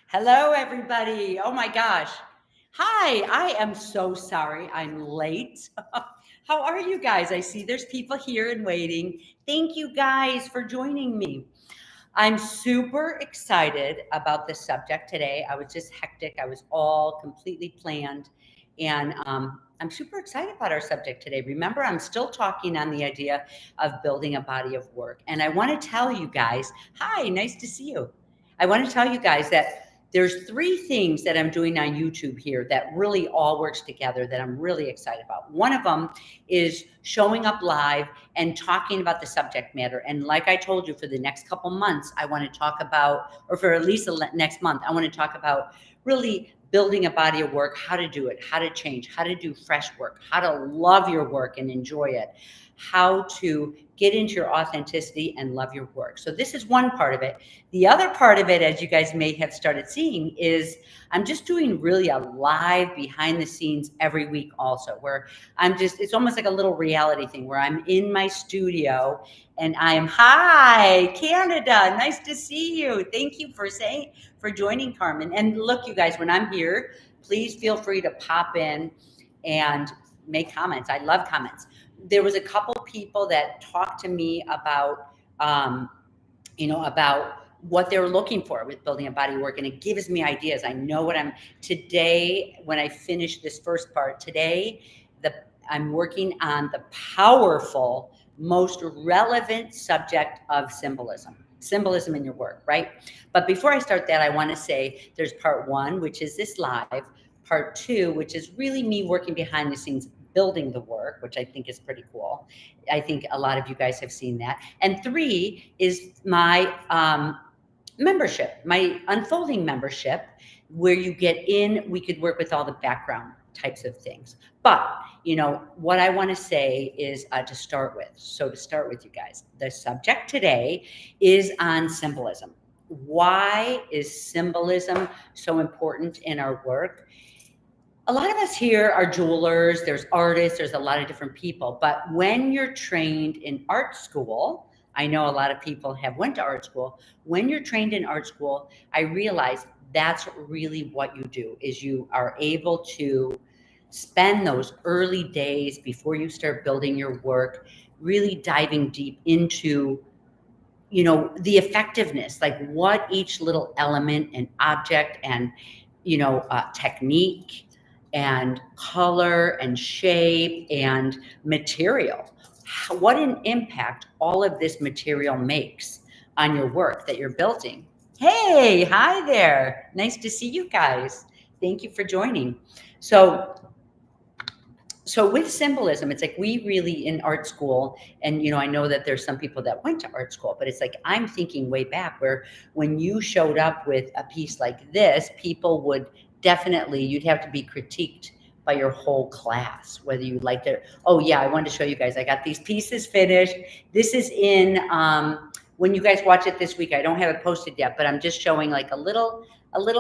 Hello, everybody. Oh my gosh. Hi, I am so sorry I'm late. How are you guys? I see there's people here and waiting. Thank you guys for joining me. I'm super excited about this subject today. I was just hectic, I was all completely planned. And I'm super excited about our subject today. Remember, I'm still talking on the idea of building a body of work. And I want to tell you guys hi, nice to see you. I want to tell you guys that there's three things that I'm doing on YouTube here that really all works together that I'm really excited about. One of them is showing up live and talking about the subject matter. And like I told you, for the next couple months, I want to talk about, or for at least the next month, I want to talk about really building a body of work, how to do it, how to change, how to do fresh work, how to love your work and enjoy it, how to get into your authenticity and love your work. So this is one part of it. The other part of it, as you guys may have started seeing, is I'm just doing really a live behind the scenes every week also, where it's almost like a little reality thing where I'm in my studio and hi, Canada, nice to see you. Thank you for joining, Carmen. And look, you guys, when I'm here, please feel free to pop in and make comments. I love comments. There was a couple people that talked to me about, about what they were looking for with building a body of work, and it gives me ideas. I know what today, when I finish this first part today, I'm working on the powerful, most relevant subject of symbolism in your work, right? But before I start that, I want to say there's part one, which is this live, part two, which is really me working behind the scenes building the work, which I think is pretty cool. I think a lot of you guys have seen that. And three is my membership, my Unfolding membership, where you get in, we could work with all the background types of things. But, what I want to say is to start with. So to start with, you guys, the subject today is on symbolism. Why is symbolism so important in our work? A lot of us here are jewelers, there's artists, there's a lot of different people. But when you're trained in art school, I know a lot of people have went to art school. When you're trained in art school, I realize that's really what you do, is you are able to spend those early days before you start building your work, really diving deep into the effectiveness, like what each little element and object and technique and color and shape and material, what an impact all of this material makes on your work that you're building. Hey, hi there. Nice to see you guys. Thank you for joining. So with symbolism, it's like we really in art school, and I know that there's some people that went to art school, but it's like I'm thinking way back where when you showed up with a piece like this, people would definitely, you'd have to be critiqued by your whole class, whether you liked it. Oh yeah, I wanted to show you guys, I got these pieces finished. This is in when you guys watch it this week, I don't have it posted yet, but I'm just showing like a little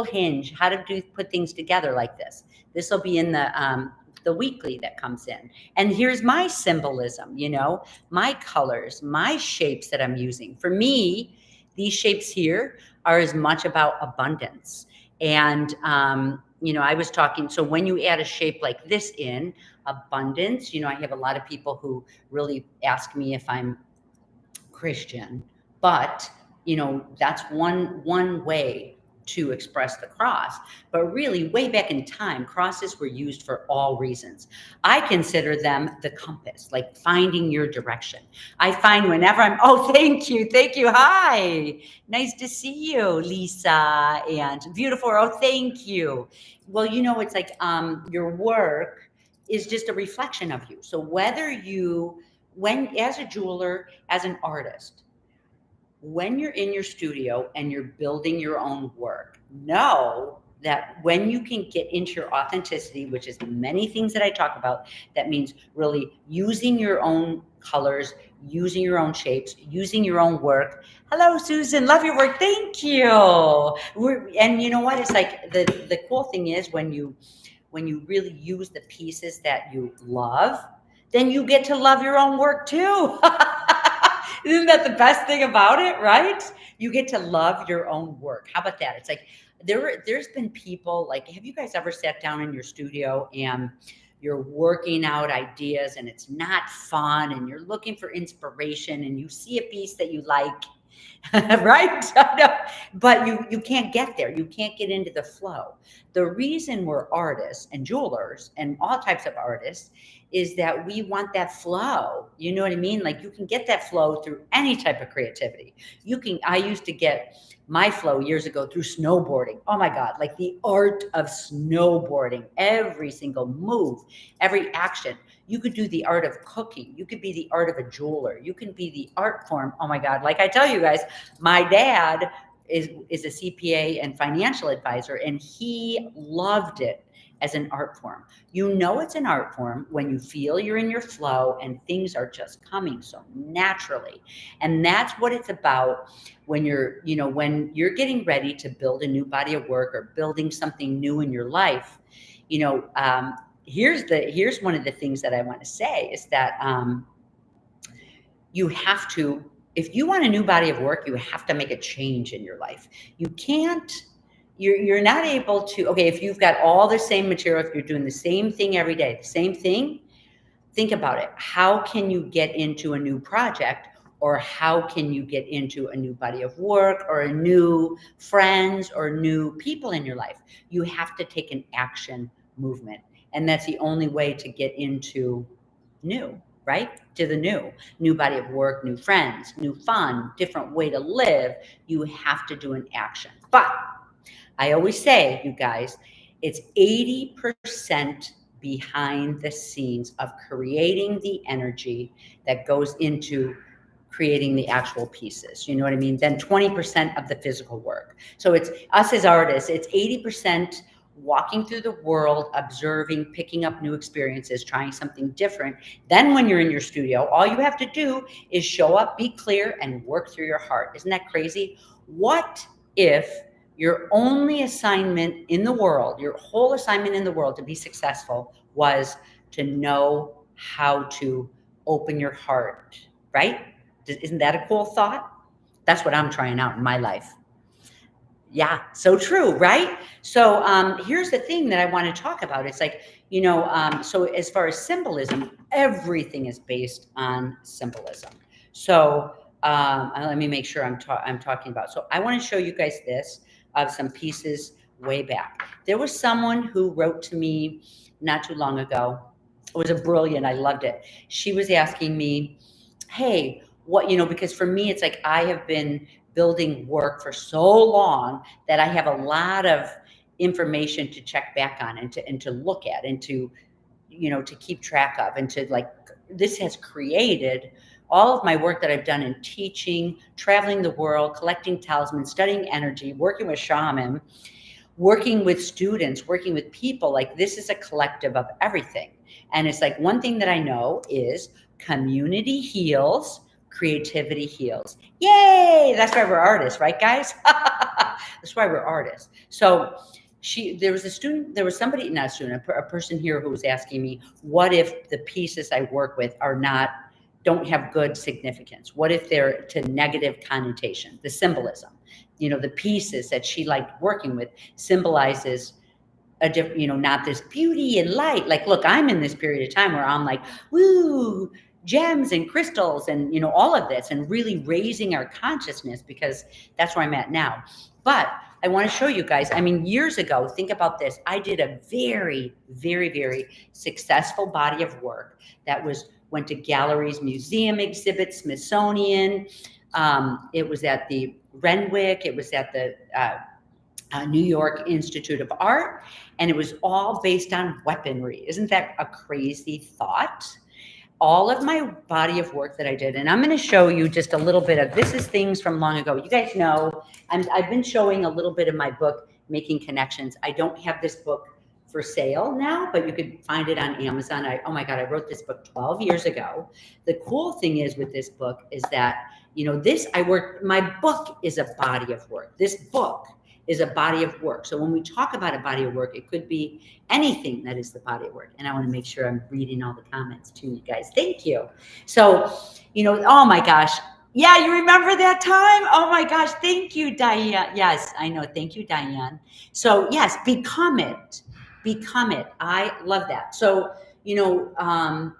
hinge, how to put things together like this. This will be in the weekly that comes in. And here's my symbolism, my colors, my shapes that I'm using. For me, these shapes here are as much about abundance. And, I was talking, so when you add a shape like this in, abundance, I have a lot of people who really ask me if I'm Christian, but, that's one way to express the cross. But really, way back in time, crosses were used for all reasons. I consider them the compass, like finding your direction. I find whenever thank you. Hi, nice to see you, Lisa, and beautiful. Oh, thank you. Well, it's like your work is just a reflection of you. So when as a jeweler, as an artist, when you're in your studio and you're building your own work, know that when you can get into your authenticity, which is many things that I talk about, that means really using your own colors, using your own shapes, using your own work. Hello, Susan, love your work. Thank you. And you know what? It's like the cool thing is when you really use the pieces that you love, then you get to love your own work too. Isn't that the best thing about it, right? You get to love your own work. How about that? It's like there's been people like, have you guys ever sat down in your studio and you're working out ideas and it's not fun and you're looking for inspiration and you see a piece that you like, right? But you can't get there. You can't get into the flow. The reason we're artists and jewelers and all types of artists is that we want that flow. You know what I mean? Like you can get that flow through any type of creativity. I used to get my flow years ago through snowboarding. Oh my God, like the art of snowboarding, every single move, every action. You could do the art of cooking. You could be the art of a jeweler. You can be the art form. Oh my God. Like I tell you guys, my dad is a CPA and financial advisor, and he loved it as an art form. You know it's an art form when you feel you're in your flow and things are just coming so naturally. And that's what it's about when when you're getting ready to build a new body of work or building something new in your life. Here's one of the things that I want to say is that you have to, if you want a new body of work, you have to make a change in your life. You can't, you're not able to, okay, if you've got all the same material, if you're doing the same thing every day, the same thing, think about it. How can you get into a new project, or how can you get into a new body of work or a new friends or new people in your life? You have to take an action movement. And that's the only way to get into new, right? To the new body of work, new friends, new fun, different way to live. You have to do an action. But I always say, you guys, it's 80% behind the scenes of creating the energy that goes into creating the actual pieces. You know what I mean? Then 20% of the physical work. So it's us as artists, it's 80% walking through the world, observing, picking up new experiences, trying something different. Then when you're in your studio, all you have to do is show up, be clear, and work through your heart. Isn't that crazy? What if your only assignment in the world, your whole assignment in the world to be successful was to know how to open your heart, right? Isn't that a cool thought? That's what I'm trying out in my life. Yeah, so true, right? So here's the thing that I want to talk about. It's like, so as far as symbolism, everything is based on symbolism. So let me make sure I'm talking about. So I want to show you guys this of some pieces way back. There was someone who wrote to me not too long ago. It was brilliant. I loved it. She was asking me, hey, what, because for me, it's like I have been building work for so long that I have a lot of information to check back on and to look at and to keep track of, and to like, this has created all of my work that I've done in teaching, traveling the world, collecting talismans, studying energy, working with shaman, working with students, working with people. Like, this is a collective of everything. And it's like, one thing that I know is community heals, creativity heals. Yay! That's why we're artists, right, guys? That's why we're artists. So there was a person here who was asking me, what if the pieces I work with don't have good significance? What if they're to negative connotation? The symbolism, the pieces that she liked working with symbolizes not this beauty and light. Like, look, I'm in this period of time where I'm like, woo, gems and crystals and, all of this, and really raising our consciousness, because that's where I'm at now. But I want to show you guys, years ago, think about this. I did a very, very, very successful body of work that went to galleries, museum exhibits, Smithsonian. It was at the Renwick. It was at the New York Institute of Art, and it was all based on weaponry. Isn't that a crazy thought? All of my body of work that I did, and I'm going to show you just a little bit of, this is things from long ago. You guys know, I've been showing a little bit of my book, Making Connections. I don't have this book for sale now, but you could find it on Amazon. Oh my God, I wrote this book 12 years ago. The cool thing is with this book is that, my book is a body of work. This book is a body of work. So when we talk about a body of work, it could be anything that is the body of work. And I want to make sure I'm reading all the comments to you guys. Thank you. So, oh my gosh, Yeah, you remember that time? Oh my gosh, thank you, Diane. Yes, I know. Thank you, Diane. So, yes, become it. Become it. I love that. So, you know,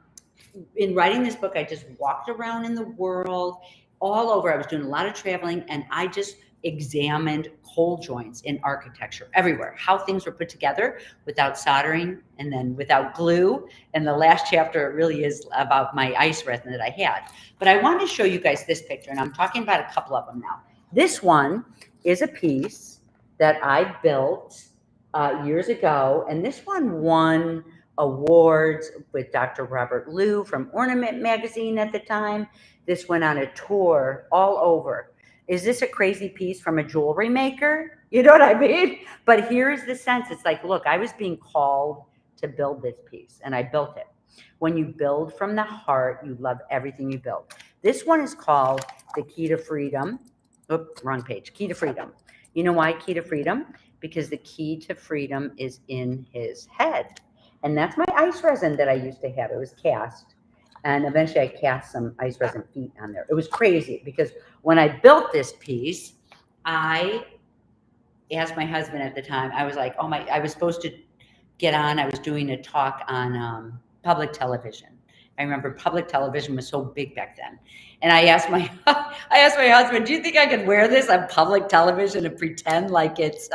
in writing this book, I just walked around in the world all over. I was doing a lot of traveling and I just examined hole joints in architecture everywhere, how things were put together without soldering and then without glue. And the last chapter really is about my ice resin that I had. But I wanted to show you guys this picture, and I'm talking about a couple of them now. This one is a piece that I built years ago, and this one won awards with Dr. Robert Liu from Ornament Magazine at the time. This went on a tour all over. Is this a crazy piece from a jewelry maker? You know what I mean? But here's the sense. It's like, look, I was being called to build this piece, and I built it. When you build from the heart, you love everything you build. This one is called The Key to Freedom. Oops, wrong page. Key to Freedom. You know why Key to Freedom? Because the key to freedom is in his head. And that's my ice resin that I used to have. It was cast. And eventually I cast some ice resin feet on there. It was crazy because when I built this piece, I asked my husband at the time, I was like, oh my, I was supposed to get on, I was doing a talk on public television. I remember public television was so big back then. And I asked my husband, do you think I could wear this on public television and pretend like it's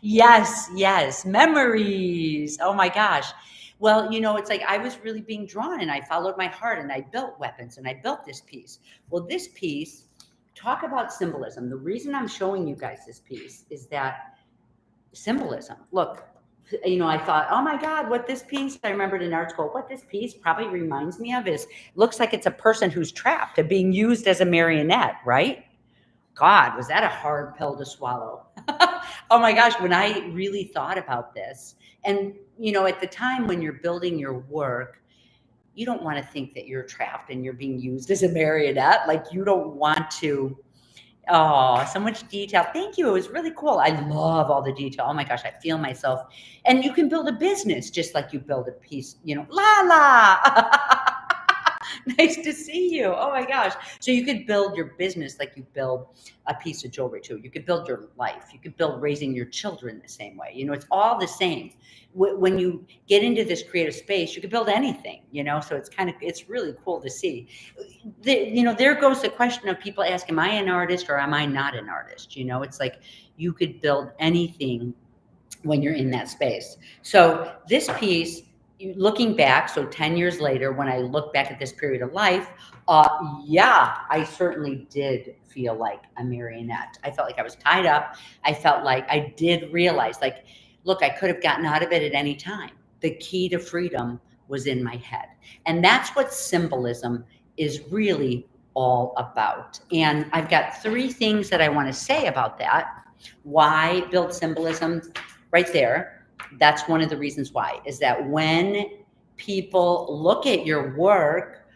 yes, memories. Oh my gosh. Well, you know, it's like I was really being drawn and I followed my heart and I built weapons and I built this piece. Well, this piece, talk about symbolism. The reason I'm showing you guys this piece is that symbolism. Look, you know, I thought, oh my God, what this piece, I remembered in art school, what this piece probably reminds me of is, looks like it's a person who's trapped and being used as a marionette, right? God, was that a hard pill to swallow? Oh my gosh, when I really thought about this, and you know, at the time when you're building your work, you don't want to think that you're trapped and you're being used as a marionette. Like you don't want to. Oh, so much detail. Thank you. It was really cool. I love all the detail. Oh my gosh, I feel myself. And you can build a business just like you build a piece, you know, la la. Nice to see you. Oh my gosh. So you could build your business like you build a piece of jewelry too. You could build your life. You could build raising your children the same way. You know, it's all the same. When you get into this creative space, you could build anything, you know, so it's really cool to see. You know, there goes the question of people ask, am I an artist or am I not an artist? You know, it's like you could build anything when you're in that space. So this piece, looking back, so 10 years later, when I look back at this period of life, yeah, I certainly did feel like a marionette. I felt like I was tied up. I felt like I did realize, like, look, I could have gotten out of it at any time. The key to freedom was in my head. And that's what symbolism is really all about. And I've got 3 things that I want to say about that. Why build symbolism? Right there, that's one of the reasons why, is that when people look at your work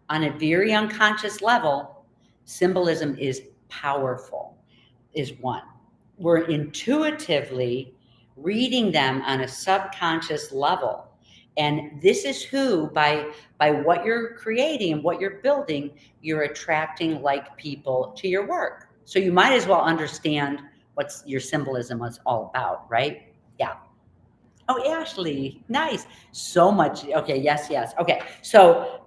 on a very unconscious level, symbolism is powerful, is one. We're intuitively reading them on a subconscious level. And this is who, by what you're creating and what you're building, you're attracting like people to your work. So you might as well understand what's your symbolism is all about, right? Yeah. Oh, Ashley, nice. So much. Okay, yes. Okay, so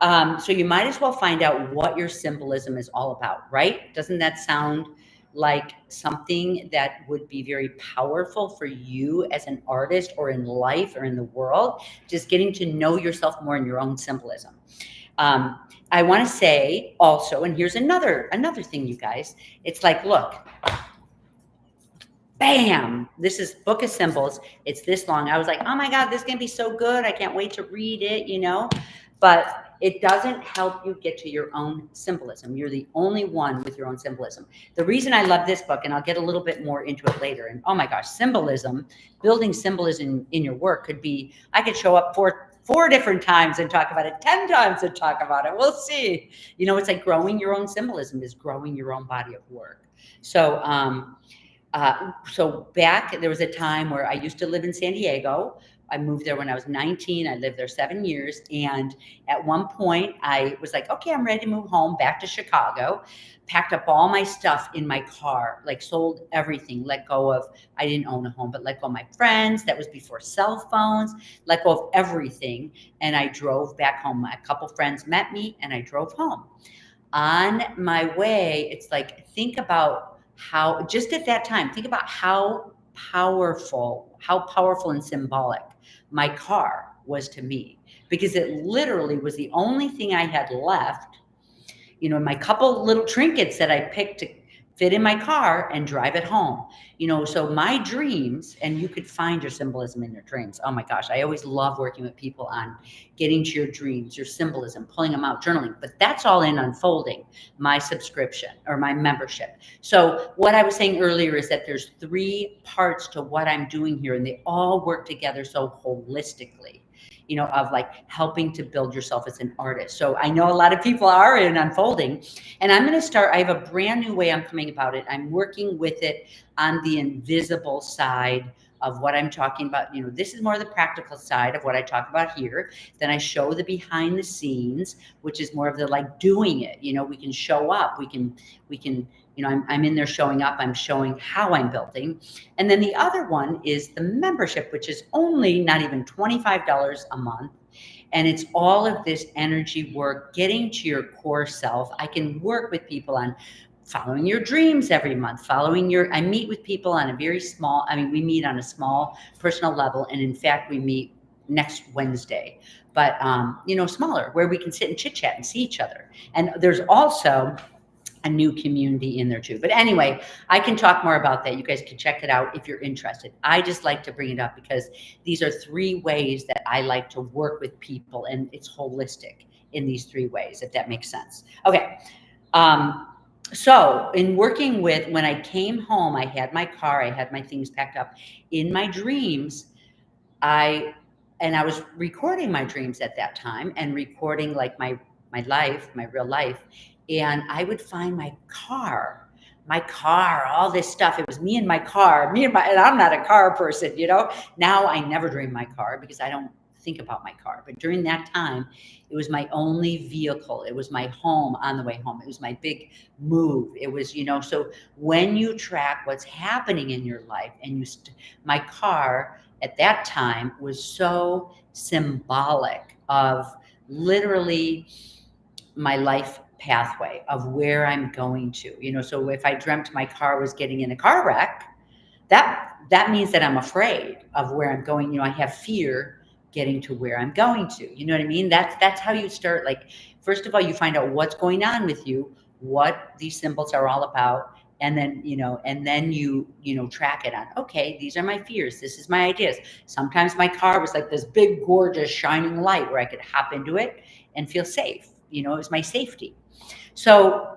you might as well find out what your symbolism is all about, right? Doesn't that sound like something that would be very powerful for you as an artist or in life or in the world? Just getting to know yourself more in your own symbolism. I want to say also, and here's another thing, you guys. It's like, look, bam, this is Book of Symbols. It's this long. I was like, oh my God, this is going to be so good. I can't wait to read it, you know, but it doesn't help you get to your own symbolism. You're the only one with your own symbolism. The reason I love this book, and I'll get a little bit more into it later, and oh my gosh, symbolism, building symbolism in your work could be, I could show up four different times and talk about it, 10 times and talk about it. We'll see. You know, it's like growing your own symbolism is growing your own body of work. So, So back, there was a time where I used to live in San Diego. I moved there when I was 19. I lived there 7 years. And at one point, I was like, okay, I'm ready to move home back to Chicago. Packed up all my stuff in my car, like sold everything, let go of, I didn't own a home, but let go of my friends. That was before cell phones, let go of everything. And I drove back home. A couple friends met me and I drove home. On my way, it's like, think about how, just at that time, think about how powerful and symbolic my car was to me, because it literally was the only thing I had left, my couple little trinkets that I picked to fit in my car and drive it home. So my dreams, and you could find your symbolism in your dreams. Oh my gosh, I always love working with people on getting to your dreams, your symbolism, pulling them out, journaling. But that's all in Unfolding, my subscription or my membership. So what I was saying earlier is that there's 3 parts to what I'm doing here, and they all work together so holistically, of like helping to build yourself as an artist. So I know a lot of people are in Unfolding, and I'm going to start. I have a brand new way I'm coming about it. I'm working with it on the invisible side of what I'm talking about. This is more the practical side of what I talk about here. Then I show the behind the scenes, which is more of the like doing it. We can show up. We can, I'm in there showing up. I'm showing how I'm building. And then the other one is the membership, which is only not even $25 a month. And it's all of this energy work, getting to your core self. I can work with people on following your dreams every month, I meet with people on a very small, we meet on a small personal level. And in fact, we meet next Wednesday, but, smaller, where we can sit and chit chat and see each other. And there's also a new community in there too. But anyway, I can talk more about that. You guys can check it out if you're interested. I just like to bring it up because these are 3 ways that I like to work with people, and it's holistic in these 3 ways, if that makes sense. Okay. So in working with, when I came home, I had my car, I had my things packed up. In my dreams, I was recording my dreams at that time and recording like my life, my real life. And I would find my car, all this stuff. It was me and my car, and I'm not a car person, Now I never dream my car because I don't think about my car. But during that time, it was my only vehicle. It was my home on the way home. It was my big move. It was, so when you track what's happening in your life, and my car at that time was so symbolic of literally my life pathway of where I'm going to, so if I dreamt my car was getting in a car wreck, that means that I'm afraid of where I'm going. I have fear getting to where I'm going to, you know what I mean? That's how you start. Like, first of all, you find out what's going on with you, what these symbols are all about. And then, you track it on, okay, these are my fears. This is my ideas. Sometimes my car was like this big, gorgeous, shining light where I could hop into it and feel safe. It was my safety. So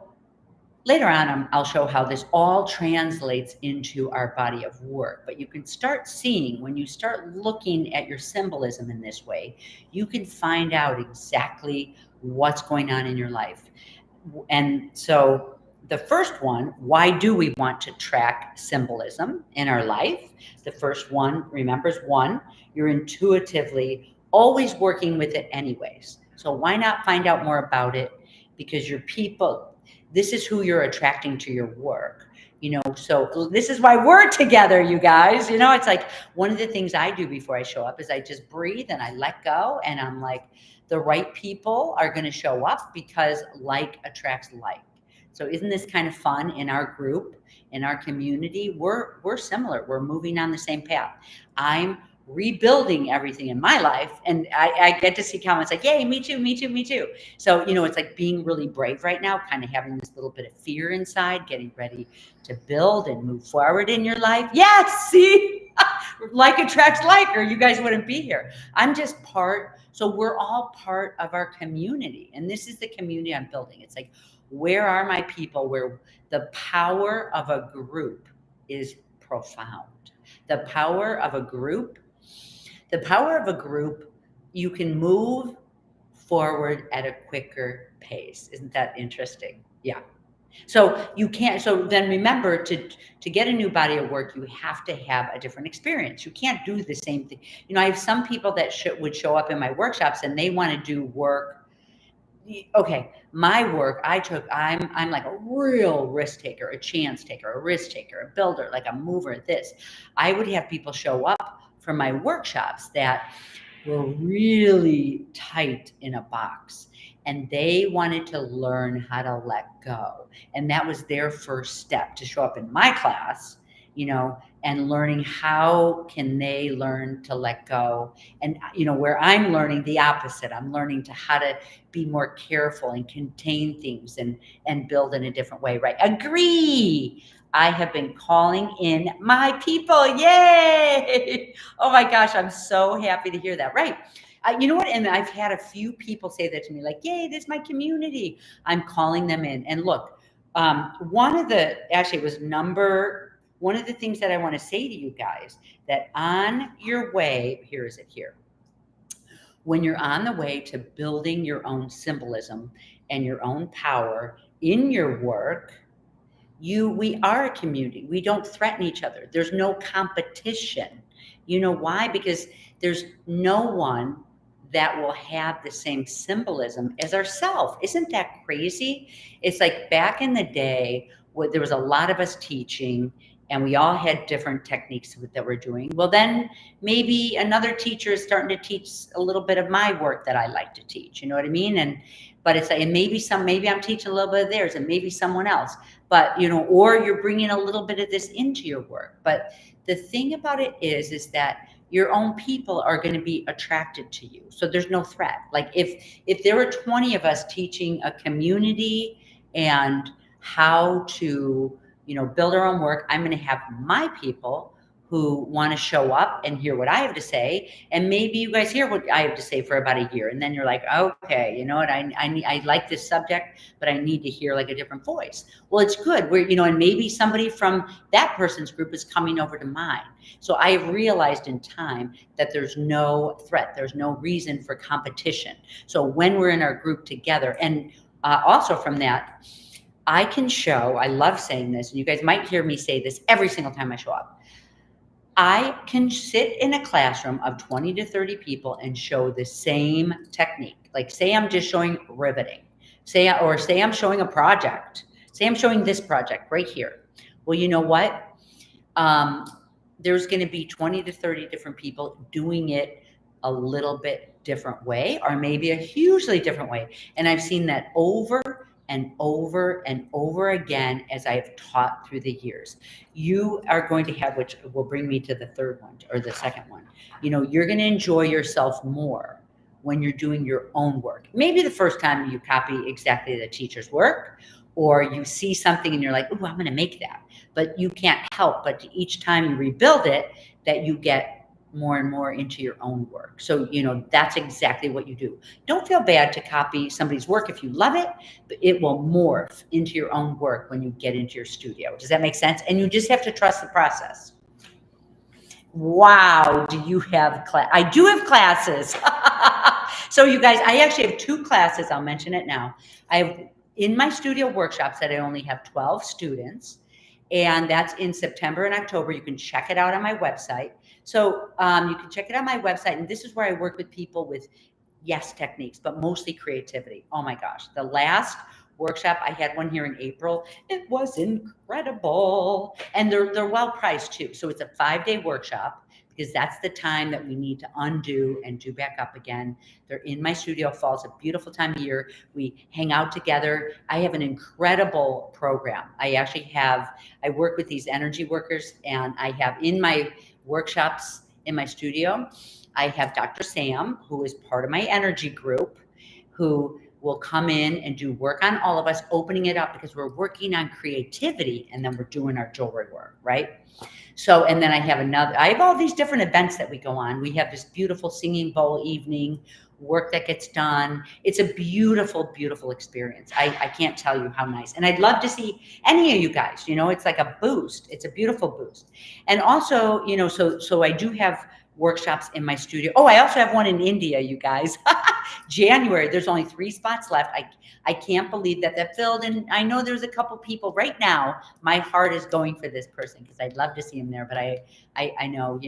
later on, I'll show how this all translates into our body of work. But you can start seeing, when you start looking at your symbolism in this way, you can find out exactly what's going on in your life. And so the first one, why do we want to track symbolism in our life? The first one, remember, is 1, you're intuitively always working with it anyways. So why not find out more about it? Because your people, this is who you're attracting to your work. So this is why we're together, you guys. It's like one of the things I do before I show up is I just breathe and I let go, and I'm like, the right people are going to show up because like attracts like. So isn't this kind of fun? In our group, in our community, we're similar. We're moving on the same path. I'm rebuilding everything in my life, and I get to see comments like, yay, me too, me too, me too. So it's like being really brave right now, kind of having this little bit of fear inside, getting ready to build and move forward in your life. Yes, see, like attracts like, or you guys wouldn't be here. I'm just part. So we're all part of our community, and this is the community I'm building. It's like, where are my people? Where the power of a group is profound. The power of a group, you can move forward at a quicker pace. Isn't that interesting? Yeah. So you can't, so then remember to get a new body of work, you have to have a different experience. You can't do the same thing. You know, I have some people that would show up in my workshops and they want to do work. Okay, my work, I'm like a real risk taker, a chance taker, a risk taker, a builder, like a mover, this. I would have people show up for my workshops that were really tight in a box and they wanted to learn how to let go. And that was their first step to show up in my class, you know, and learning how can they learn to let go. And, you know, where I'm learning the opposite, I'm learning to how to be more careful and contain things and build in a different way, right? Agree. I have been calling in my people. Yay! Oh my gosh, I'm so happy to hear that. Right. You know what? And I've had a few people say that to me, like, yay, this is my community. I'm calling them in. And look, one of the things that I want to say to you guys, that on your way, here is it here. When you're on the way to building your own symbolism and your own power in your work, we are a community. We don't threaten each other. There's no competition. You know why? Because there's no one that will have the same symbolism as ourselves. Isn't that crazy? It's like back in the day where there was a lot of us teaching and we all had different techniques that we're doing. Well, then maybe another teacher is starting to teach a little bit of my work that I like to teach. You know what I mean? But it's like, and maybe I'm teaching a little bit of theirs and maybe someone else, but you know, or you're bringing a little bit of this into your work. But the thing about it is that your own people are going to be attracted to you. So there's no threat. Like if there were 20 of us teaching a community and how to, you know, build our own work, I'm going to have my people who want to show up and hear what I have to say. And maybe you guys hear what I have to say for about a year. And then you're like, okay, you know what? I like this subject, but I need to hear like a different voice. Well, it's good. You know, and maybe somebody from that person's group is coming over to mine. So I have realized in time that there's no threat. There's no reason for competition. So when we're in our group together, and also from that, I can show, I love saying this, and you guys might hear me say this every single time I show up. I can sit in a classroom of 20 to 30 people and show the same technique. Like say I'm just showing riveting, say I'm showing a project, say I'm showing this project right here. Well, you know what? There's going to be 20 to 30 different people doing it a little bit different way, or maybe a hugely different way. And I've seen that over and over and over again as I've taught through the years. You are going to have, which will bring me to the third one or the second one. You know, you're going to enjoy yourself more when you're doing your own work. Maybe the first time you copy exactly the teacher's work, or you see something and you're like, oh, I'm going to make that. But you can't help but each time you rebuild it, that you get more and more into your own work. So, you know, that's exactly what you do. Don't feel bad to copy somebody's work if you love it, but it will morph into your own work when you get into your studio. Does that make sense? And you just have to trust the process. Wow, do you have class? I do have classes. So you guys, I actually have 2 classes. I'll mention it now. I have in my studio workshops that I only have 12 students, and that's in September and October. You can check it out on my website. So you can check it out on my website, and this is where I work with people with yes techniques, but mostly creativity. Oh my gosh, the last workshop, I had one here in April. It was incredible, and they're well priced too. So it's a 5-day workshop because that's the time that we need to undo and do back up again. They're in my studio fall. It's a beautiful time of year. We hang out together. I have an incredible program. I work with these energy workers, and I have in my workshops in my studio, I have Dr. Sam, who is part of my energy group, who will come in and do work on all of us, opening it up because we're working on creativity, and then we're doing our jewelry work, right? So, and then I have all these different events that we go on. We have this beautiful singing bowl evening, work that gets done. It's a beautiful, beautiful experience. I can't tell you how nice. And I'd love to see any of you guys, you know, it's like a boost. It's a beautiful boost. And also, you know, so I do have workshops in my studio. Oh, I also have one in India, you guys. January. There's only 3 spots left. I can't believe that filled. And I know there's a couple people right now. My heart is going for this person because I'd love to see him there. But I know,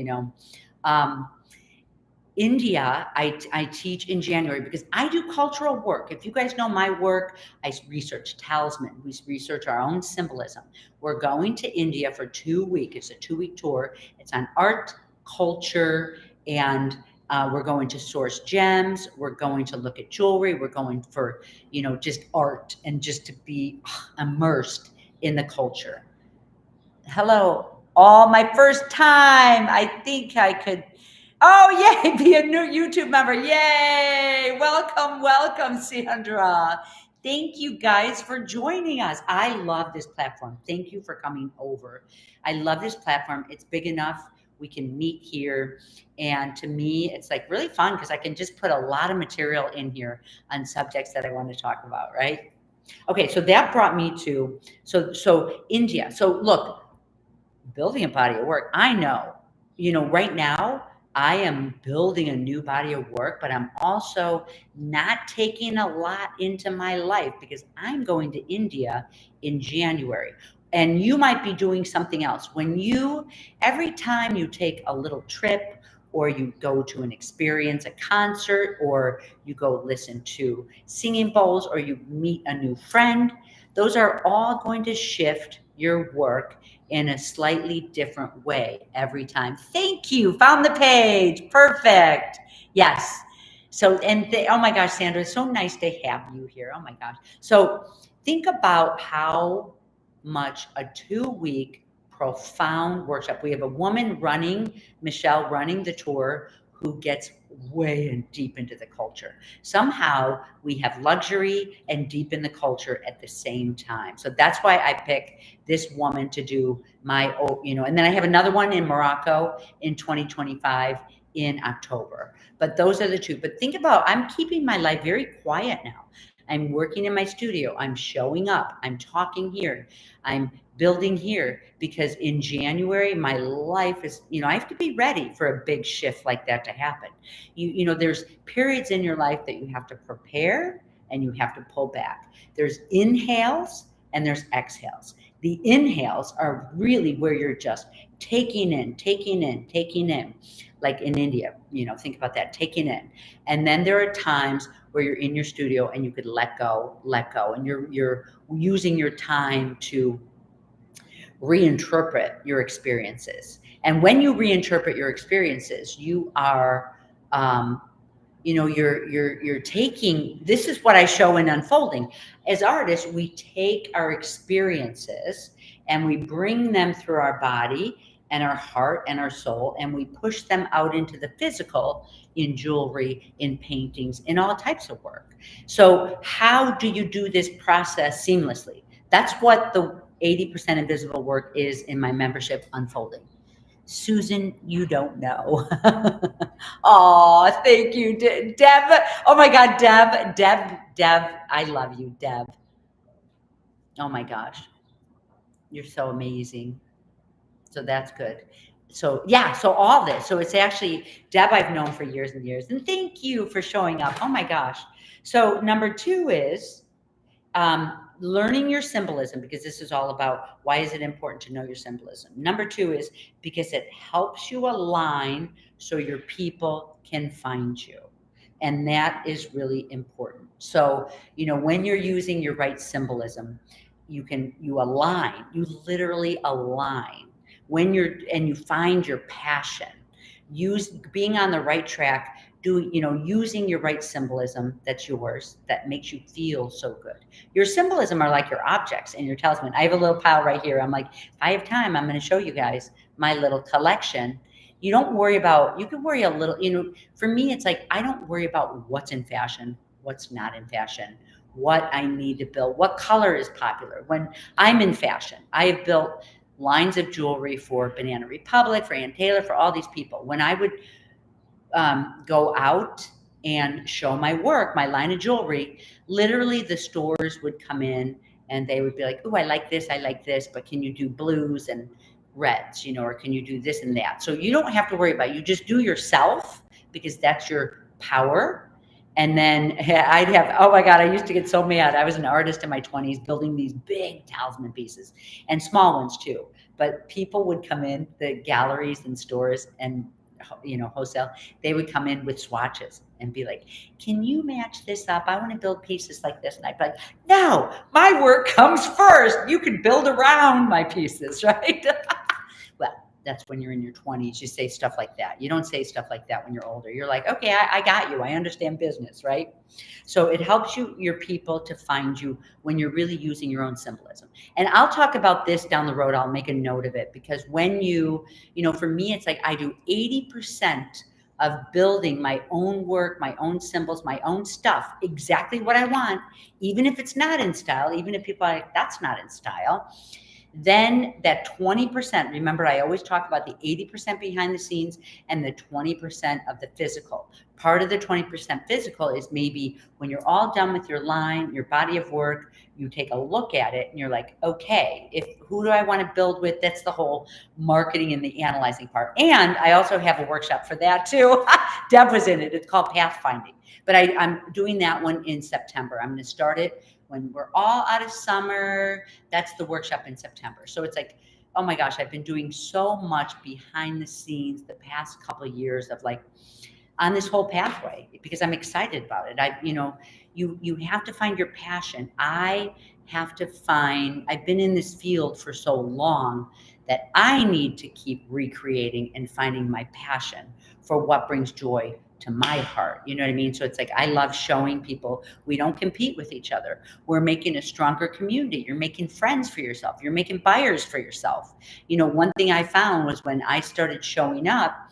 India, I teach in January because I do cultural work. If you guys know my work, I research talisman. We research our own symbolism. We're going to India for 2 weeks. It's a 2-week tour. It's on art, culture, and we're going to source gems. We're going to look at jewelry. We're going for, just art and just to be immersed in the culture. Hello, all my first time. I think I could. Oh, yay, be a new YouTube member. Yay. Welcome, Sandra. Thank you guys for joining us. I love this platform. Thank you for coming over. I love this platform. It's big enough. We can meet here. And to me, it's like really fun because I can just put a lot of material in here on subjects that I want to talk about, right? Okay, so that brought me to, so India. So look, building a body of work. I know, right now I am building a new body of work, but I'm also not taking a lot into my life because I'm going to India in January. And you might be doing something else. Every time you take a little trip or you go to an experience, a concert, or you go listen to singing bowls, or you meet a new friend, those are all going to shift your work in a slightly different way every time. Thank you. Found the page. Perfect. Yes. So, oh my gosh, Sandra, it's so nice to have you here. Oh my gosh. So think about how much a 2-week profound workshop. We have a woman Michelle running the tour, who gets way in deep into the culture. Somehow we have luxury and deep in the culture at the same time. So that's why I pick this woman to do and then I have another one in Morocco in 2025 in October. But those are the two. But think about, I'm keeping my life very quiet now. I'm working in my studio. I'm showing up. I'm talking here. I'm building here because in January, my life is, I have to be ready for a big shift like that to happen. There's periods in your life that you have to prepare and you have to pull back. There's inhales and there's exhales. The inhales are really where you're just taking in, like in India, think about that, taking in. And then there are times where you're in your studio and you could let go, and you're using your time to reinterpret your experiences. And when you reinterpret your experiences, you are, you're taking, this is what I show in Unfolding. As artists, we take our experiences and we bring them through our body and our heart and our soul, and we push them out into the physical in jewelry, in paintings, in all types of work. So how do you do this process seamlessly? That's what the 80% invisible work is in my membership, Unfolding. Susan, you don't know. Oh, thank you, Deb. Oh my God, Deb, I love you, Deb. Oh my gosh, you're so amazing. So that's good. So yeah, so all this. So it's actually, Deb I've known for years and years. And thank you for showing up. Oh my gosh. So number 2 is learning your symbolism, because this is all about why is it important to know your symbolism. Number 2 is because it helps you align so your people can find you. And that is really important. So, when you're using your right symbolism, you align, you literally align and you find your passion, being on the right track, using your right symbolism that's yours, that makes you feel so good. Your symbolism are like your objects and your talisman. I have a little pile right here. I'm like, if I have time, I'm going to show you guys my little collection. You can worry a little, for me, it's like, I don't worry about what's in fashion, what's not in fashion, what I need to build, what color is popular. When I'm in fashion, I have built lines of jewelry for Banana Republic, for Ann Taylor, for all these people. When I would go out and show my work, my line of jewelry, literally the stores would come in and they would be like, oh, I like this, but can you do blues and reds, or can you do this and that? So you don't have to worry about it. You just do yourself because that's your power. And then I'd have, oh my God, I used to get so mad. I was an artist in my 20s building these big talisman pieces and small ones too. But people would come in, the galleries and stores and, wholesale, they would come in with swatches and be like, can you match this up? I want to build pieces like this. And I'd be like, no, my work comes first. You can build around my pieces, right? Well, that's when you're in your 20s. You say stuff like that. You don't say stuff like that when you're older. You're like, okay, I got you. I understand business, right? So it helps your people to find you when you're really using your own symbolism. And I'll talk about this down the road. I'll make a note of it because when for me, it's like I do 80% of building my own work, my own symbols, my own stuff, exactly what I want, even if it's not in style, even if people are like, that's not in style. Then that 20%, remember, I always talk about the 80% behind the scenes and the 20% of the physical. Part of the 20% physical is maybe when you're all done with your line, your body of work, you take a look at it and you're like, okay, who do I want to build with? That's the whole marketing and the analyzing part. And I also have a workshop for that too. Deb was in it. It's called Pathfinding. But I'm doing that one in September. I'm going to start it when we're all out of summer. That's the workshop in September. So it's like, oh my gosh, I've been doing so much behind the scenes the past couple of years of like on this whole pathway because I'm excited about it. You have to find your passion. I've been in this field for so long that I need to keep recreating and finding my passion for what brings joy to my heart. You know what I mean? So it's like, I love showing people we don't compete with each other. We're making a stronger community. You're making friends for yourself. You're making buyers for yourself. One thing I found was when I started showing up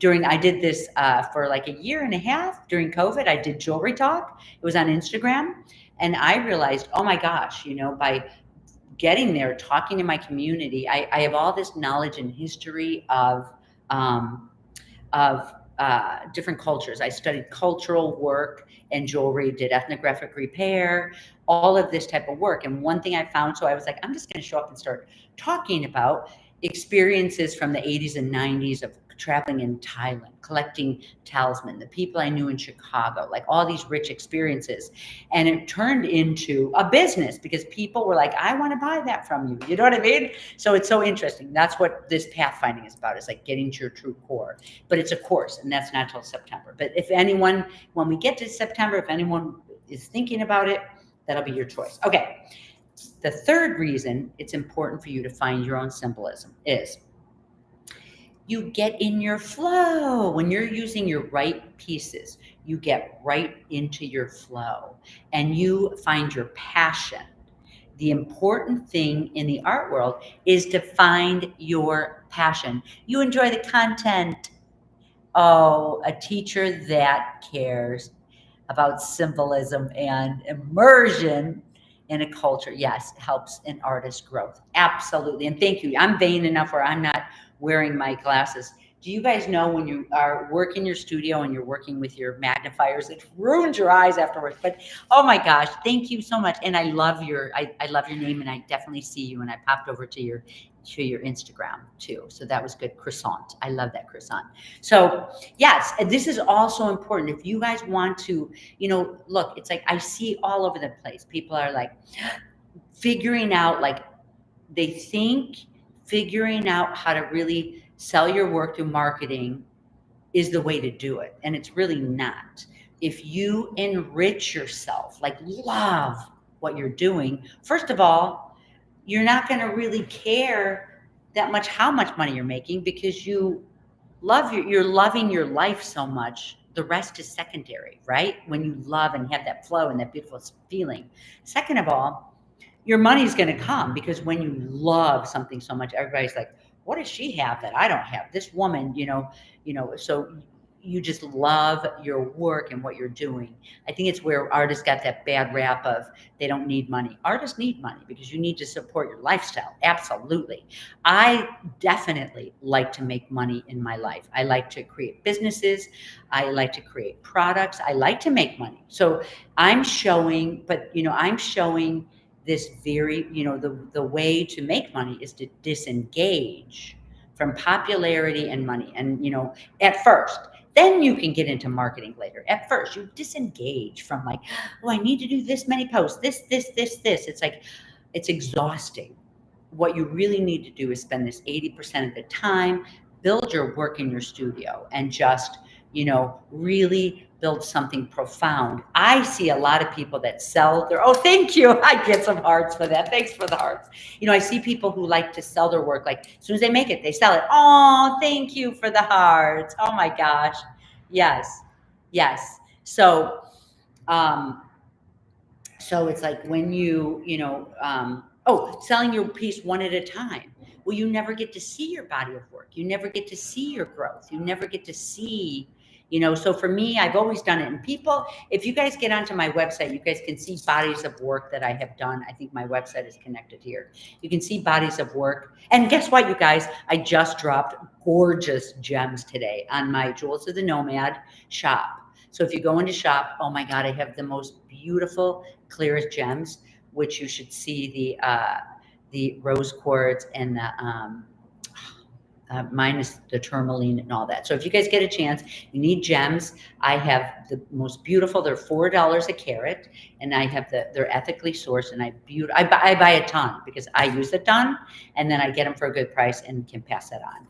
I did this for like a year and a half during COVID. I did jewelry talk. It was on Instagram. And I realized, oh my gosh, by getting there, talking to my community, I have all this knowledge and history of different cultures. I studied cultural work and jewelry, did ethnographic repair, all of this type of work. And one thing I found, so I was like, I'm just going to show up and start talking about experiences from the 80s and 90s of traveling in Thailand, collecting talisman, the people I knew in Chicago, like all these rich experiences. And it turned into a business because people were like, I want to buy that from you. You know what I mean? So it's so interesting. That's what this pathfinding is about. It's like getting to your true core. But it's a course, and that's not till September. But if anyone, when we get to September, if anyone is thinking about it, that'll be your choice. Okay. The third reason it's important for you to find your own symbolism is you get in your flow. When you're using your right pieces, you get right into your flow and you find your passion. The important thing in the art world is to find your passion. You enjoy the content. Oh, a teacher that cares about symbolism and immersion in a culture, yes, helps an artist's growth. Absolutely. And thank you. I'm vain enough where I'm not wearing my glasses. Do you guys know when you are working your studio and you're working with your magnifiers, it ruins your eyes afterwards? But oh my gosh, thank you so much. And I love your name, and I definitely see you. And I popped over to your Instagram too. So that was good. Croissant. I love that croissant. So yes, this is also important. If you guys want to, look, it's like I see all over the place. People are like figuring out, like they think figuring out how to really sell your work through marketing is the way to do it. And it's really not. If you enrich yourself, like love what you're doing, first of all, you're not going to really care that much how much money you're making because you're loving your life so much. The rest is secondary, right? When you love and have that flow and that beautiful feeling. Second of all, your money's going to come because when you love something so much, everybody's like, what does she have that I don't have? This woman, so you just love your work and what you're doing. I think it's where artists got that bad rap of they don't need money. Artists need money because you need to support your lifestyle. Absolutely. I definitely like to make money in my life. I like to create businesses. I like to create products. I like to make money. So I'm showing this very, the way to make money is to disengage from popularity and money. And, at first, then you can get into marketing later. At first, you disengage from like, oh, I need to do this many posts, this. It's like, it's exhausting. What you really need to do is spend this 80% of the time, build your work in your studio, and just, really build something profound. I see a lot of people that sell their, oh, thank you. I get some hearts for that. Thanks for the hearts. I see people who like to sell their work. Like as soon as they make it, they sell it. Oh, thank you for the hearts. Oh my gosh. Yes. Yes. Um, so it's like when selling your piece one at a time. Well, you never get to see your body of work. You never get to see your growth. You never get to see, so for me, I've always done it. And people, if you guys get onto my website, you guys can see bodies of work that I have done. I think my website is connected here. You can see bodies of work. And guess what, you guys? I just dropped gorgeous gems today on my Jewels of the Nomad shop. So if you go into shop, oh my God, I have the most beautiful, clearest gems, which you should see the rose quartz and the minus the tourmaline and all that. So if you guys get a chance, you need gems. I have the most beautiful. They're $4 a carat, and I have they're ethically sourced, and I buy a ton because I use a ton, and then I get them for a good price and can pass that on.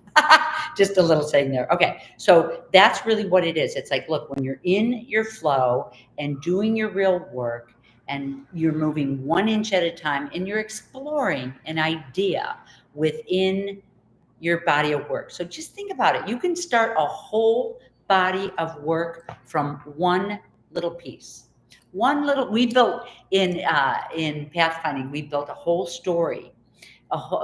Just a little saying there. Okay, so that's really what it is. It's like, look, when you're in your flow and doing your real work, and you're moving 1 inch at a time, and you're exploring an idea within your body of work. So just think about it. You can start a whole body of work from one little piece. We built in pathfinding, we built a whole story.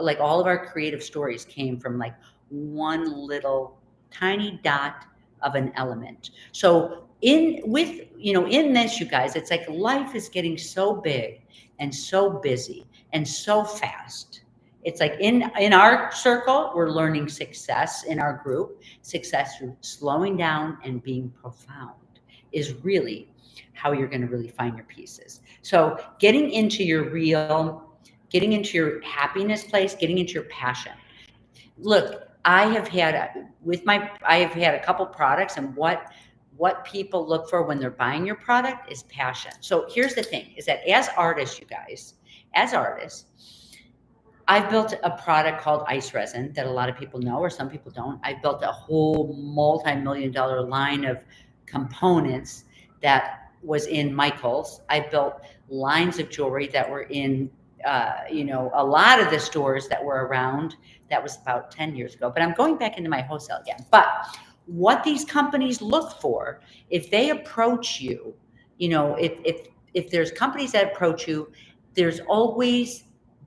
Like all of our creative stories came from like one little tiny dot of an element. So in this, you guys, it's like life is getting so big and so busy and so fast. It's like in our circle, we're learning success in our group. Success through slowing down and being profound is really how you're going to really find your pieces. So getting into your happiness place, getting into your passion. Look, I have had a couple products, and what people look for when they're buying your product is passion. So here's the thing, is that as artists, you guys, I've built a product called ice resin that a lot of people know, or some people don't. I've built a whole multi-million-dollar line of components that was in Michael's. I built lines of jewelry that were in, a lot of the stores that were around. That was about 10 years ago. But I'm going back into my wholesale again. But what these companies look for, if they approach you, if there's companies that approach you, there's always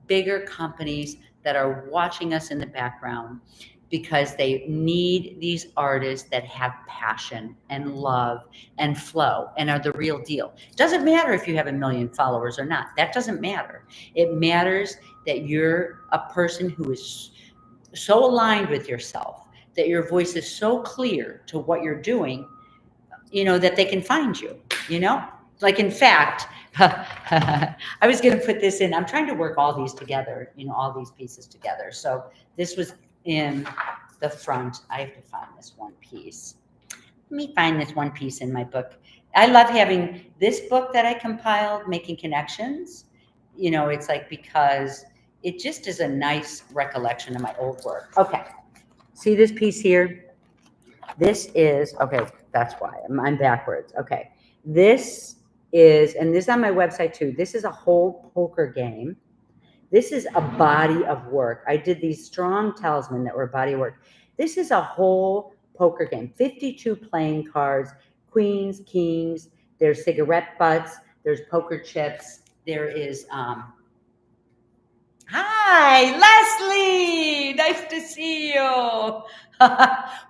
bigger companies that are watching us in the background because they need these artists that have passion and love and flow and are the real deal. It doesn't matter if you have 1 million followers or not. That doesn't matter. It matters that you're a person who is so aligned with yourself, that your voice is so clear to what you're doing, that they can find you, Like, in fact, I was going to put this in. I'm trying to work all these together, all these pieces together. So this was in the front. I have to find this one piece. Let me find this one piece in my book. I love having this book that I compiled, Making Connections. It's like, because it just is a nice recollection of my old work. Okay. See this piece here? This is, okay, that's why I'm backwards. Okay. This is, and this is on my website too, this is a whole poker game. This is a body of work. I did these strong talisman that were body of work. This is a whole poker game. 52 playing cards, queens, kings, there's cigarette butts, there's poker chips, there is, hi, Leslie, nice to see you.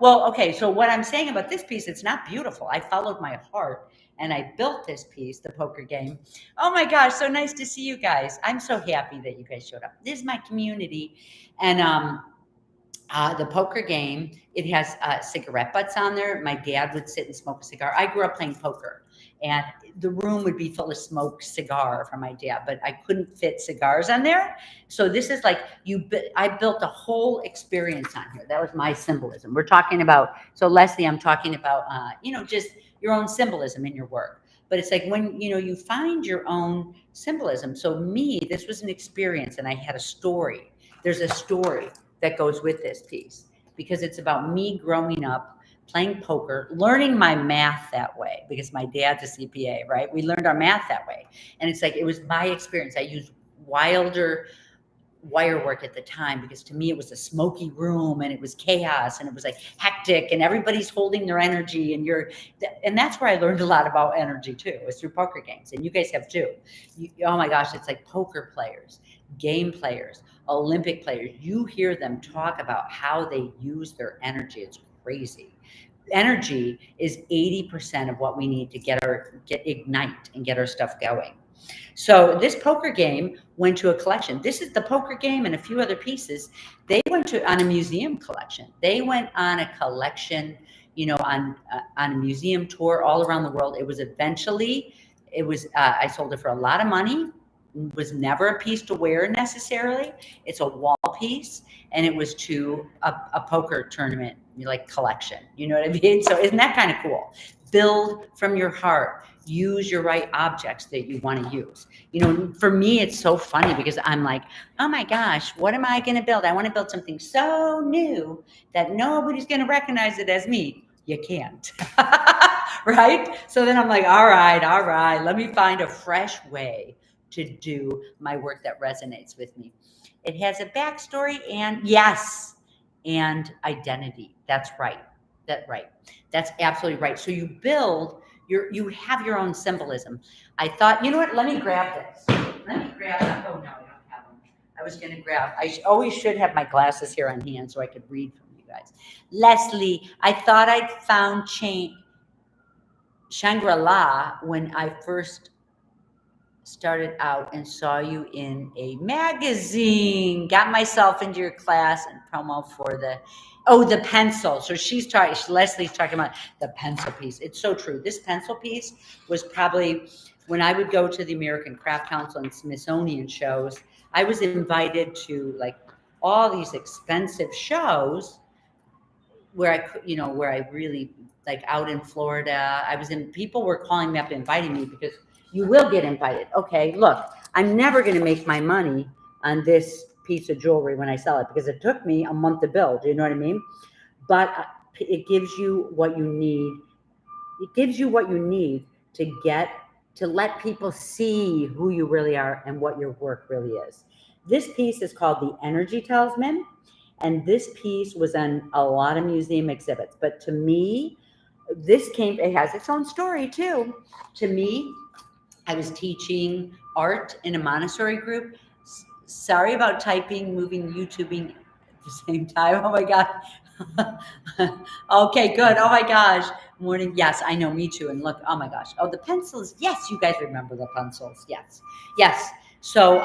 Well, okay, so what I'm saying about this piece, it's not beautiful. I followed my heart and I built this piece, the poker game. Oh my gosh, so nice to see you guys. I'm so happy that you guys showed up. This is my community. And the poker game, it has cigarette butts on there. My dad would sit and smoke a cigar. I grew up playing poker. and the room would be full of smoked cigar from my dad, but I couldn't fit cigars on there. So this is like I built a whole experience on here. That was my symbolism. We're talking about, so Leslie, I'm talking about, just your own symbolism in your work. But it's like when, you find your own symbolism. So me, this was an experience and I had a story. There's a story that goes with this piece because it's about me growing up playing poker, learning my math that way because my dad's a CPA, right? We learned our math that way. And it's like, it was my experience. I used wilder wire work at the time because to me it was a smoky room and it was chaos and it was like hectic and everybody's holding their energy and that's where I learned a lot about energy too, is through poker games, and you guys have too. Oh my gosh, it's like poker players, game players, Olympic players, you hear them talk about how they use their energy. It's crazy. Energy is 80% of what we need to get ignite and get our stuff going. So this poker game went to a collection. This is the poker game and a few other pieces. They went on a museum collection. They went on a collection, on a museum tour all around the world. It was I sold it for a lot of money. It was never a piece to wear necessarily. It's a wall piece, and it was to a poker tournament like collection. You know what I mean? So isn't that kind of cool? Build from your heart. Use your right objects that you want to use. For me, it's so funny because I'm like, oh my gosh, what am I going to build? I want to build something so new that nobody's going to recognize it as me. You can't, right? So then I'm like, all right, let me find a fresh way to do my work that resonates with me. It has a backstory and identity. That's right. That's absolutely right. So you build you have your own symbolism. I thought, you know what? Let me grab this. Let me grab that. Oh no, I don't have them. I was going to grab. I always should have my glasses here on hand so I could read from you guys. Leslie, I thought I'd found Shangri-La when I first started out and saw you in a magazine. Got myself into your class and promo for the pencil. So Leslie's talking about the pencil piece. It's so true. This pencil piece was probably when I would go to the American Craft Council and Smithsonian shows. I was invited to like all these expensive shows where I could, where I really like out in Florida. People were calling me up, inviting me because you will get invited. Okay, look, I'm never going to make my money on this piece of jewelry when I sell it because it took me a month to build. You know what I mean? But it gives you what you need. It gives you what you need to let people see who you really are and what your work really is. This piece is called the Energy Talisman, and this piece was on a lot of museum exhibits. But to me, it has its own story too. To me, I was teaching art in a Montessori group. Sorry about typing, moving, YouTubing at the same time. Oh my God. Okay, good. Oh my gosh. Morning. Yes, I know. Me too. And look, oh my gosh. Oh, the pencils. Yes, you guys remember the pencils. Yes. So,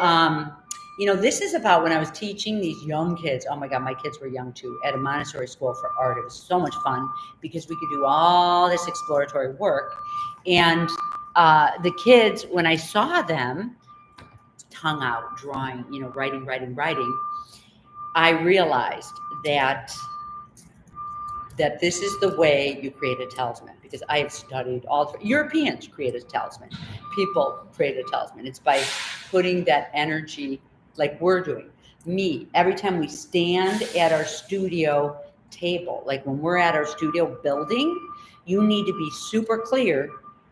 this is about when I was teaching these young kids. Oh my God, my kids were young too, at a Montessori school for art. It was so much fun because we could do all this exploratory work. And the kids, when I saw them, tongue out, drawing, writing, I realized that this is the way you create a talisman, because I have studied Europeans create a talisman. People create a talisman. It's by putting that energy like we're doing. Me, every time we stand at our studio table, like when we're at our studio building, you need to be super clear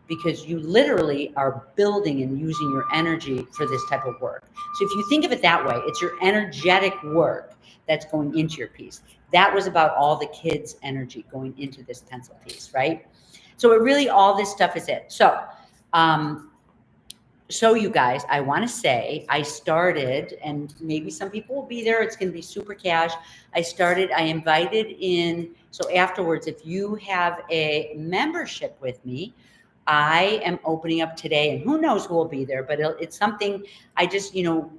because you literally are building and using your energy for this type of work. So if you think of it that way, it's your energetic work that's going into your piece. That was about all the kids' energy going into this pencil piece, right? So it really, all this stuff is it. So you guys, I want to say I started, and maybe some people will be there. It's going to be super cash. I invited in. So afterwards, if you have a membership with me, I am opening up today, and who knows who will be there, but it's something I just, it'll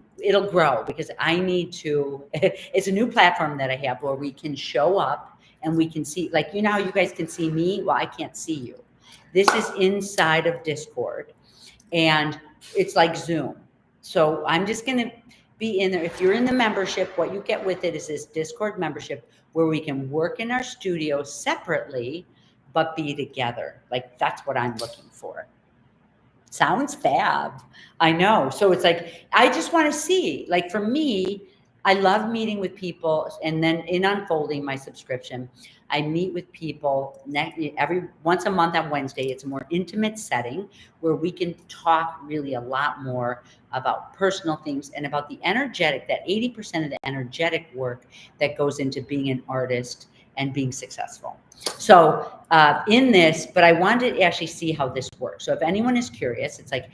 grow because I need to, it's a new platform that I have where we can show up and we can see, like, how you guys can see me. Well, I can't see you. This is inside of Discord, and it's like Zoom. So I'm just going to be in there. If you're in the membership, what you get with it is this Discord membership where we can work in our studio separately, but be together. Like, that's what I'm looking for. Sounds fab. I know. So it's like, I just want to see, like, for me, I love meeting with people. And then in Unfolding, my subscription, I meet with people every once a month on Wednesday. It's a more intimate setting where we can talk really a lot more about personal things and about the energetic, that 80% of the energetic work that goes into being an artist and being successful. So in this, but I wanted to actually see how this works. So if anyone is curious, it's like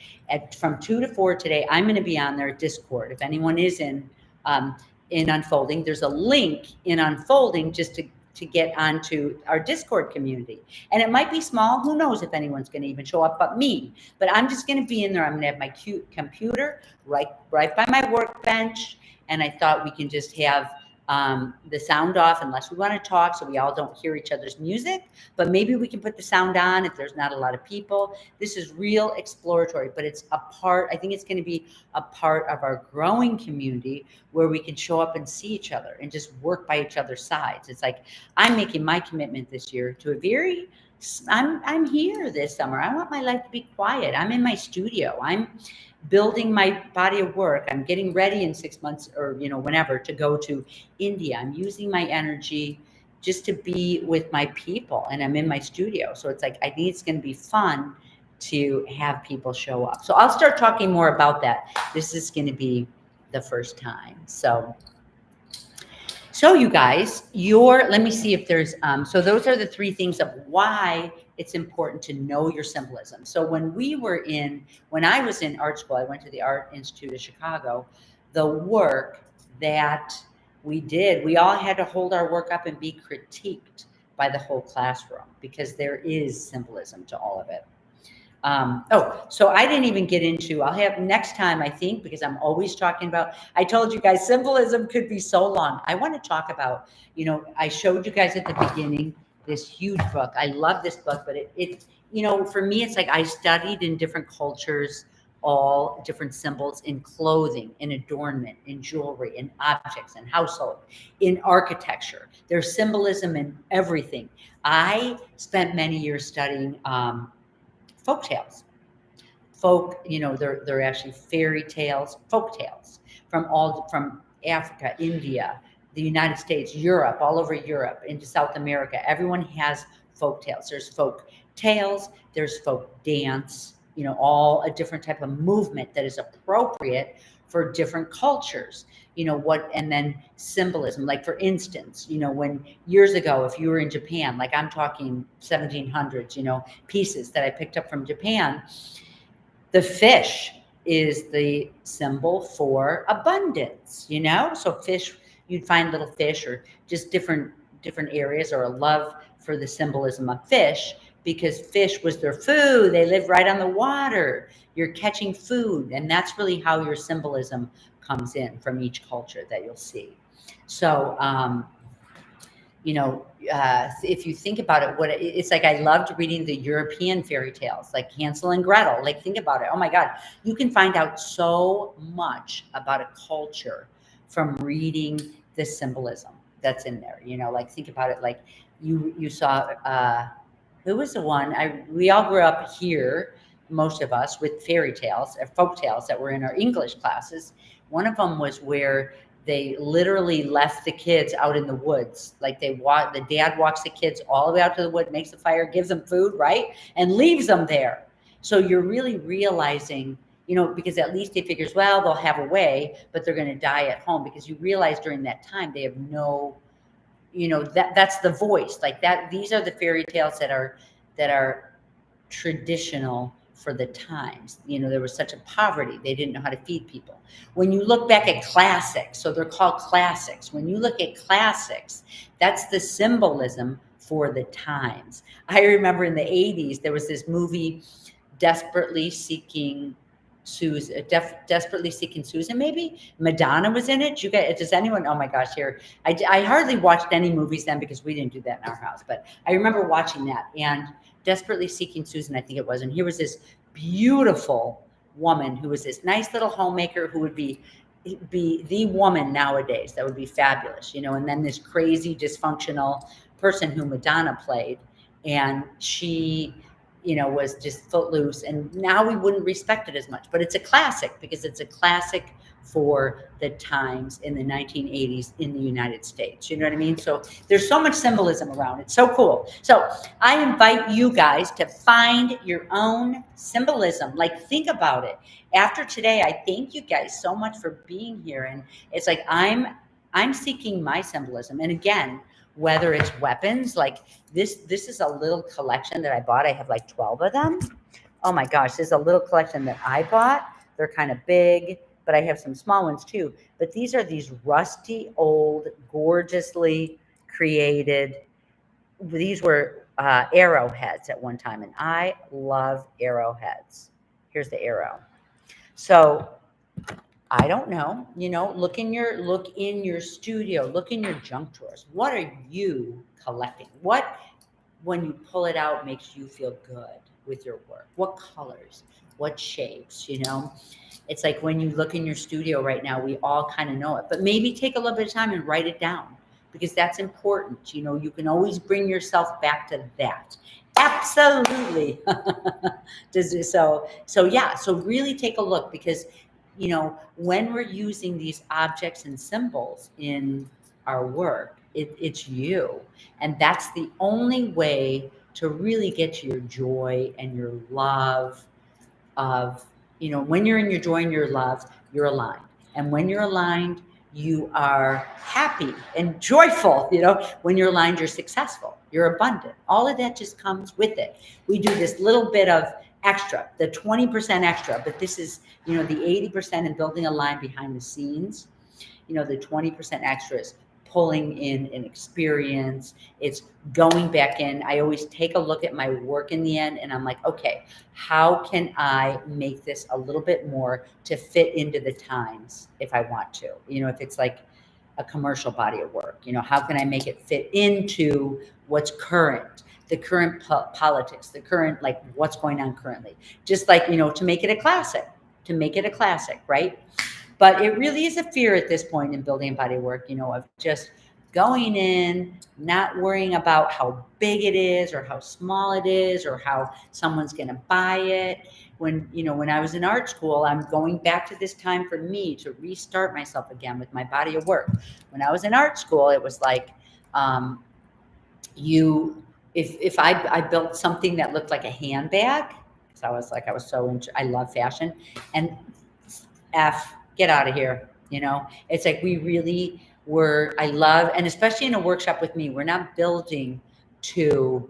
from 2 to 4 today, I'm going to be on their Discord. If anyone is in Unfolding, there's a link in Unfolding just to get onto our Discord community. And it might be small. Who knows if anyone's going to even show up but me. But I'm just going to be in there. I'm going to have my cute computer right by my workbench. And I thought we can just have the sound off unless we want to talk so we all don't hear each other's music. But maybe we can put the sound on if there's not a lot of people. This is real exploratory, but it's a part, I think it's going to be a part of our growing community where we can show up and see each other and just work by each other's sides. It's like, I'm making my commitment this year to I'm here this summer. I want my life to be quiet. I'm in my studio. I'm building my body of work. I'm getting ready in 6 months or, whenever to go to India. I'm using my energy just to be with my people, and I'm in my studio. So it's like, I think it's going to be fun to have people show up. So I'll start talking more about that. This is going to be the first time. So you guys, let me see if there's, so those are the 3 things of why it's important to know your symbolism. So when I was in art school, I went to the Art Institute of Chicago, the work that we did, we all had to hold our work up and be critiqued by the whole classroom because there is symbolism to all of it. So I didn't even get into, I'll have next time, I think, because I'm always talking about, I told you guys, symbolism could be so long. I want to talk about, I showed you guys at the beginning, this huge book. I love this book, but it for me, it's like I studied in different cultures, all different symbols in clothing, in adornment, in jewelry, in objects, in household, in architecture. There's symbolism in everything. I spent many years studying, folk tales. They're actually fairy tales, folk tales from Africa, India, the United States, Europe, all over Europe, into South America. Everyone has folk tales. There's folk tales, there's folk dance, all a different type of movement that is appropriate for different cultures. And then symbolism, like for instance, when years ago, if you were in Japan, like I'm talking 1700s, pieces that I picked up from Japan, the fish is the symbol for abundance, so fish, you'd find little fish or just different areas, or a love for the symbolism of fish, because fish was their food. They live right on the water. You're catching food. And that's really how your symbolism comes in from each culture that you'll see. So, if you think about it, it's like, I loved reading the European fairy tales, like Hansel and Gretel. Like, think about it. Oh my God, you can find out so much about a culture from reading the symbolism that's in there. Like, think about it. Like you saw, who was the one? We all grew up here, most of us, with fairy tales or folk tales that were in our English classes. One of them was where they literally left the kids out in the woods. Like, the dad walks the kids all the way out to the wood, makes a fire, gives them food, right? And leaves them there. So you're really realizing, because at least he figures, well, they'll have a way, but they're going to die at home, because you realize during that time they have no, that's the voice, like that. These are the fairy tales that are traditional for the times. There was such a poverty, they didn't know how to feed people. When you look back at classics, so they're called classics. When you look at classics, that's the symbolism for the times. I remember in the 80s, there was this movie, Desperately Seeking Susan, Desperately Seeking Susan, maybe Madonna was in it. You guys, does anyone? Oh my gosh, here I hardly watched any movies then because we didn't do that in our house. But I remember watching that and Desperately Seeking Susan, I think it was. And here was this beautiful woman who was this nice little homemaker who would be the woman nowadays that would be fabulous, and then this crazy dysfunctional person who Madonna played, and she was just footloose, and now we wouldn't respect it as much. But it's a classic because it's a classic for the times in the 1980s in the United States. You know what I mean? So there's so much symbolism around. It's so cool. So I invite you guys to find your own symbolism. Like, think about it. After today, I thank you guys so much for being here. And it's like I'm seeking my symbolism. And again, whether it's weapons, like this is a little collection that I bought. I have like 12 of them. Oh my gosh, this is a little collection that I bought. They're kind of big, but I have some small ones too. But these are these rusty, old, gorgeously created. These were arrowheads at one time, and I love arrowheads. Here's the arrow. So I don't know, look in your studio, look in your junk drawers. What are you collecting? What, when you pull it out, makes you feel good with your work? What colors? What shapes? It's like when you look in your studio right now, we all kind of know it, but maybe take a little bit of time and write it down because that's important. You can always bring yourself back to that. Absolutely. So really take a look because when we're using these objects and symbols in our work, it's you. And that's the only way to really get to your joy and your love of, when you're in your joy and your love, you're aligned. And when you're aligned, you are happy and joyful. When you're aligned, you're successful, you're abundant. All of that just comes with it. We do this little bit of extra, the 20% extra, but this is, the 80% in building a line behind the scenes. The 20% extra is pulling in an experience. It's going back in. I always take a look at my work in the end and I'm like, okay, how can I make this a little bit more to fit into the times if I want to? If it's like a commercial body of work, how can I make it fit into what's current, the current politics, the current, like what's going on currently, just like, to make it a classic, right? But it really is a fear at this point in building a body of work, of just going in, not worrying about how big it is or how small it is or how someone's going to buy it. When I was in art school, I'm going back to this time for me to restart myself again with my body of work. When I was in art school, it was like, if I built something that looked like a handbag, because I was so I love fashion, and get out of here. It's like we really were, I love, and especially in a workshop with me, we're not building to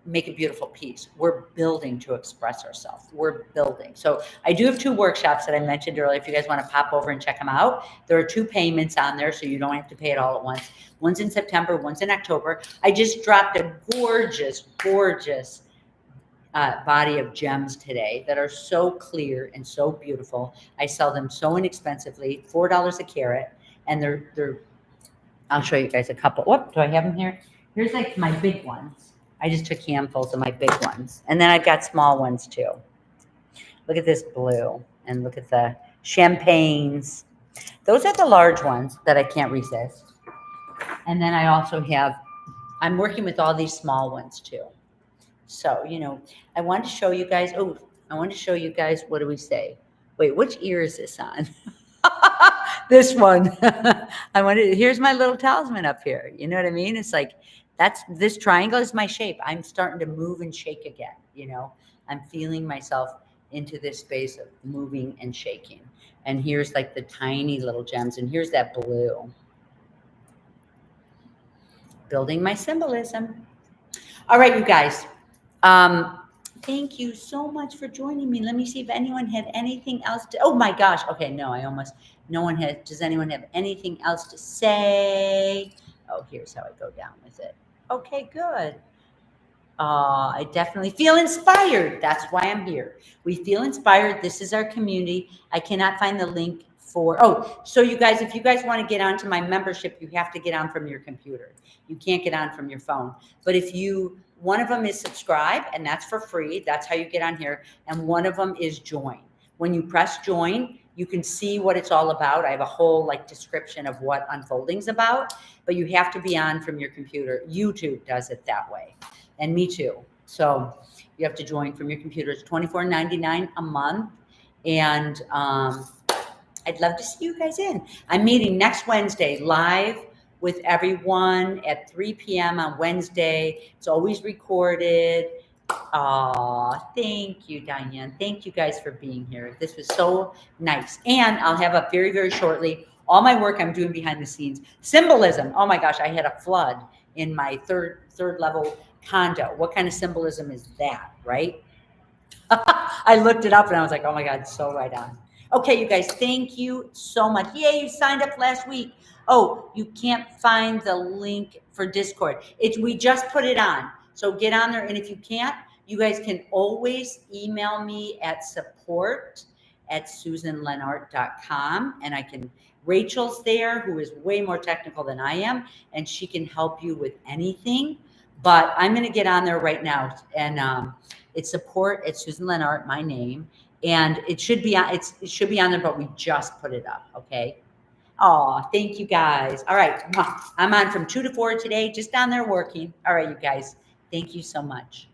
make a beautiful piece. We're building to express ourselves. We're building. So I do have 2 workshops that I mentioned earlier. If you guys want to pop over and check them out, there are 2 payments on there, so you don't have to pay it all at once. One's in September, one's in October. I just dropped a gorgeous body of gems today that are so clear and so beautiful. I sell them so inexpensively, $4 a carat, and they're. I'll show you guys a couple. Whoop, do I have them here? Here's like my big ones. I just took handfuls of my big ones, and then I've got small ones too. Look at this blue, and look at the champagnes. Those are the large ones that I can't resist. And then I also have. I'm working with all these small ones too. So, I want to show you guys. Oh, I want to show you guys. What do we say? Wait, which ear is this on? This one. Here's my little talisman up here. You know what I mean? It's like, this triangle is my shape. I'm starting to move and shake again. I'm feeling myself into this space of moving and shaking. And here's like the tiny little gems. And here's that blue. Building my symbolism. All right, you guys. Thank you so much for joining me. Let me see if anyone had anything else to, oh my gosh. Okay, no one has, does anyone have anything else to say? Oh, here's how I go down with it. Okay, good. I definitely feel inspired. That's why I'm here. We feel inspired. This is our community. I cannot find the link for, oh, so you guys, if you guys want to get onto my membership, you have to get on from your computer. You can't get on from your phone. But if you, one of them is subscribe, and that's for free. That's how you get on here. And one of them is join. When you press join, you can see what it's all about. I have a whole like description of what Unfolding's about, but you have to be on from your computer. YouTube does it that way. And me too. So you have to join from your computer. It's $24.99 a month. And I'd love to see you guys in. I'm meeting next Wednesday live with everyone at 3 p.m. on Wednesday. It's always recorded. Thank you, Diane. Thank you guys for being here. This was so nice. And I'll have up very, very shortly all my work I'm doing behind the scenes. Symbolism. Oh my gosh, I had a flood in my third level condo. What kind of symbolism is that, right? I looked it up and I was like, oh my God, so right on. Okay, you guys, thank you so much. Yay, you signed up last week. Oh, you can't find the link for Discord. We just put it on. So get on there. And if you can't, you guys can always email me at support@susanlenart.com. And Rachel's there, who is way more technical than I am, and she can help you with anything. But I'm going to get on there right now. And it's support@SusanLenart, my name. And it should be on, it should be on there, but we just put it up. Okay. Oh, thank you guys. All right. I'm on from 2 to 4 today, just down there working. All right, you guys. Thank you so much.